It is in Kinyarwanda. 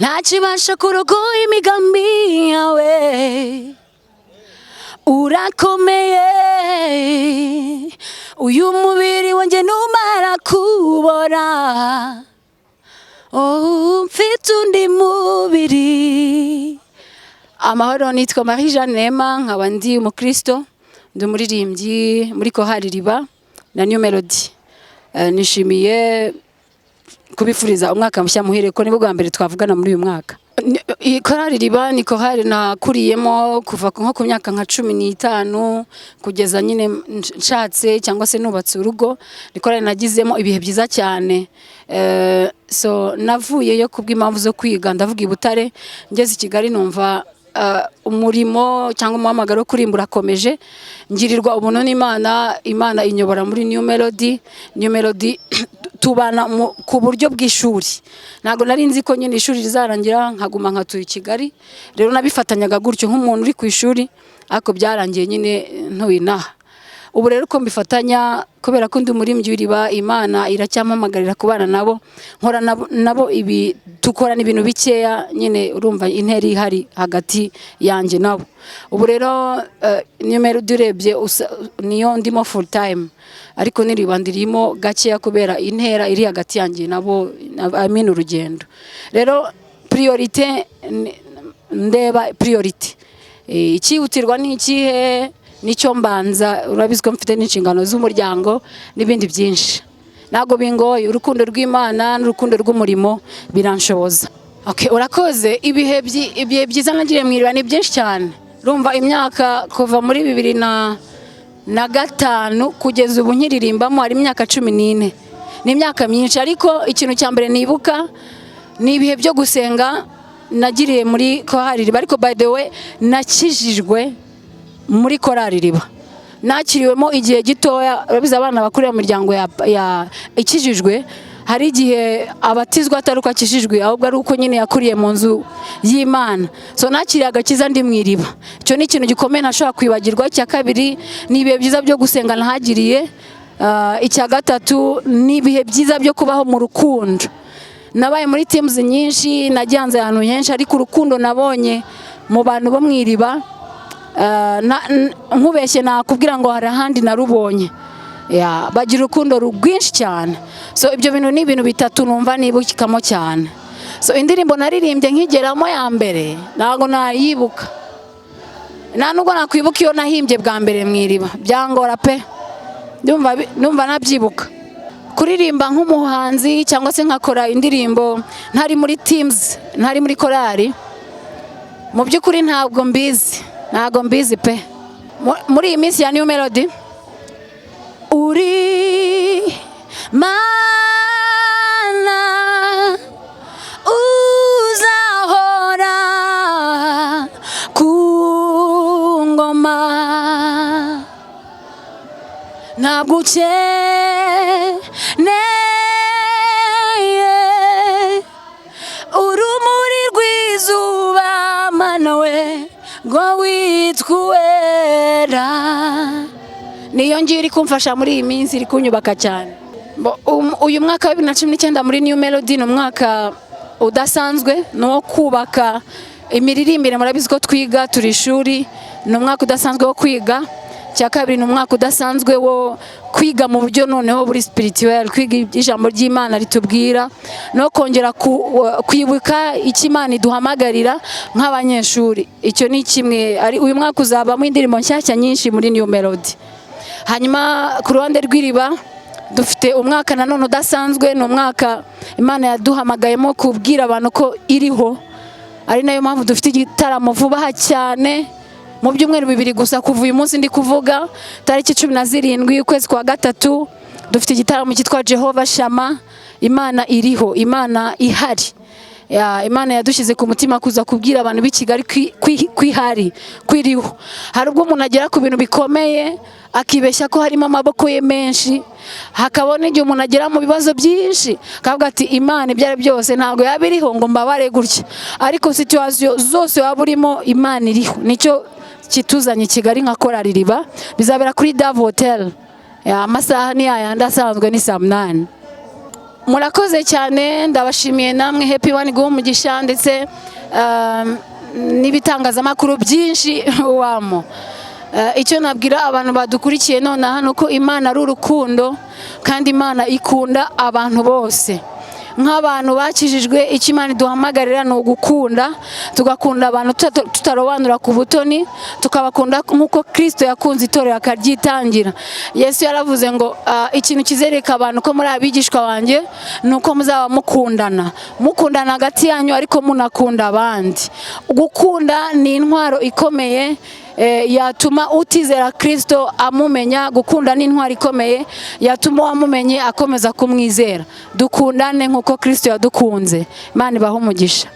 ntakibasha kurogoya imigambi yawe, urakomeye. Uyu mubiri wanjye numara kubora, mfite undi mubiri. Amahoro, nitwa Marie Jeanne Neema, nkaba ndi umukristo, ndi umuririmbyi muri Korali Riba na New Melody. Nishimiye kubifuriza umwaka mushya muhire, ko nibwo bwa mbere twavugana muri uyu mwaka. Korali Riba ni korali nakuriyemo kuva nko ku myaka nka 15 kugeza nyine nshatse cyangwa se nubatse urugo. Ni korali nagizemo ibihe byiza cyane. So navuyeyo kubw'impamvu zo kwiga, ndavuga i Butare, ngeze i Kigali numva umurimo cyangwa umuhamagaro kurimbura komeje, ngirirwa ubuntu n'Imana. Imana inyobora muri New Melody. New Melody tubana ku buryo bw'ishuri. Ntago nari nzi ko nyine ishuri rizarangira nkaguma nkatuye i Kigali. Rero nabifatanyaga gutyo nk'umuntu uri ku ishuri, ariko byarangiye nyine ntuyinaha. Ubu rero ko mbifatanya kubera ko ndi umuririmbyi w'Iriba, Imana iracyamamagarira kubana nabo, nkora nabo ibi, tukorana ibintu bikeya nyine, urumva intera ihari hagati yanjye nabo. Ubu rero New Melody urebye niyo ndimo full time, ariko n'Iriba ndirimo gakeya kubera intera iri hagati yanjye nabo, urugendo. Rero priorite, ndeba priority, ikihutirwa ni ikihe, nicyo mbanza. Urabizwe mfite n'inshingano z'umuryango n'ibindi byinshi, ntago bingoye. Urukundo rw'Imana n'urukundo rw'umurimo biranshoboza. Okay, urakoze. Ibihe byiza nagiriye mu Iriba ni byinshi cyane. Urumva imyaka kuva muri 2005 kugeza ubu nkiririmbamo ari imyaka 14. Ni imyaka myinshi, ariko ikintu cya mbere nibuka ni ibihe byo gusenga nagiriye muri Korali Riba. Ariko by the way, nakijijwe muri Korali Riba, nakiriwemo igihe gitoya. Urabiza abana bakuriye mu miryango ya ikijijwe, hari igihe abatizwa ataruko akijijwe, ahubwo ari uko nyine yakuriye mu nzu y'Imana. So nakiriye agakiza ndi mu Iriba. Icyo ni ikintu gikomeye ntashobora kwibagirwa. Icya kabiri ni ibihe byiza byo gusenga nahagiriye. Icya gatatu ni ibihe byiza byo kubaho mu rukundo. Nabaye muri teams nyinshi, najyanze ahantu henshi, ariko urukundo nabonye mu bantu bo mu Iriba, nkubeshye nakubwira ngo hari ahandi narubonye. Bagira urukundo rwinshi cyane. So ibyo bintu ni ibintu bitatu numva nibukikamo cyane. So indirimbo naririmbye nkigeramo ya mbere ntago nayibuka, nta nubwo nakwibuka iyo nahimbye bwa mbere mu Iriba, byangora pe. Ndumva nabyibuka kuririmba nk'umuhanzi cyangwa se nkakora indirimbo ntari muri teams, ntari muri korali. Mu by'ukuri ntabwo mbizi pe. Muri iyi minsi ya New Melody, uri Mana uzahora ku ngoma, ntabwo ukeneye urumuri rw'izuba, Mana we, ngo witwera. Niyo ngiri kumfasha muri iyi minsi, iri kunyubaka cyane. Uyu mwaka wa 2019 muri New Melody ni umwaka udasanzwe, no kubaka imiririmbire. Murabizi ko twiga turi ishuri, ni umwaka udasanzwe wo kwiga. Cya kabiri ni umwaka udasanzwe wo kwiga mu buryo noneho buri spirituel, kwiga ijambo ry'Imana ritubwira no kongera kwibuka icyo Imana iduhamagarira nk'abanyeshuri. Icyo ni kimwe. Uyu mwaka uzabamo indirimbo nshyashya nyinshi muri New Melody. Hanyuma ku ruhande rw'Iriba dufite umwaka nanone udasanzwe, ni umwaka Imana yaduhamagayemo kubwira abantu ko iriho. Ari nayo mpamvu dufite igitaramo vuba cyane, mu byumweru 2 gusa kuva uyu munsi ndi kuvuga, tariki 17 ukwezi kwa gatatu, dufite igitaramo cyitwa Jehova Shama. Imana iriho, Imana ihari. Imana yadushyize ku mutima kuza kubwira abantu b'i Kigali kwihari, kwiriho. Hari ubwo umuntu agera ku bintu bikomeye akibeshya ko harimo amaboko ye menshi, hakabona igihe umuntu agera mu bibazo byinshi akavuga ati Imana ibyari byose ntabwo yabiriho ngo mbabare gutya. Ariko situation zose waba urimo, Imana iriho. Nicyo kituzanye Kigali nka Korali Riba. Bizabera kuri Dove Hotel. Amasaha ni yayandi asanzwe, ni saa 8. murakoze cyane, ndabashimiye namwe Happy One guha umugisha ndetse n'ibitangazamakuru byinshi wamo. Icyo nabwira abantu badukurikiye none hano ko Imana ari urukundo kandi Imana ikunda abantu bose. Nk'abantu bakijijwe icyo Imana iduhamagarira ni ugukunda, tugakunda abantu tutarobanura ku butoni, tukabakunda nk'uko Kristo yakunze itorero akaryitangira. Yesu yaravuze ngo ikintu kizereka abantu ko muri abigishwa banjye ni uko muzaba mukundana hagati yanyu ariko munakunda abandi. Gukunda ni intwaro ikomeye yatuma utizera Kristo amumenya. Gukunda ni intwaro ikomeye yatuma wamumenye akomeza kumwizera. Dukundane nk'uko Kristo yadukunze. Imana ibahe umugisha.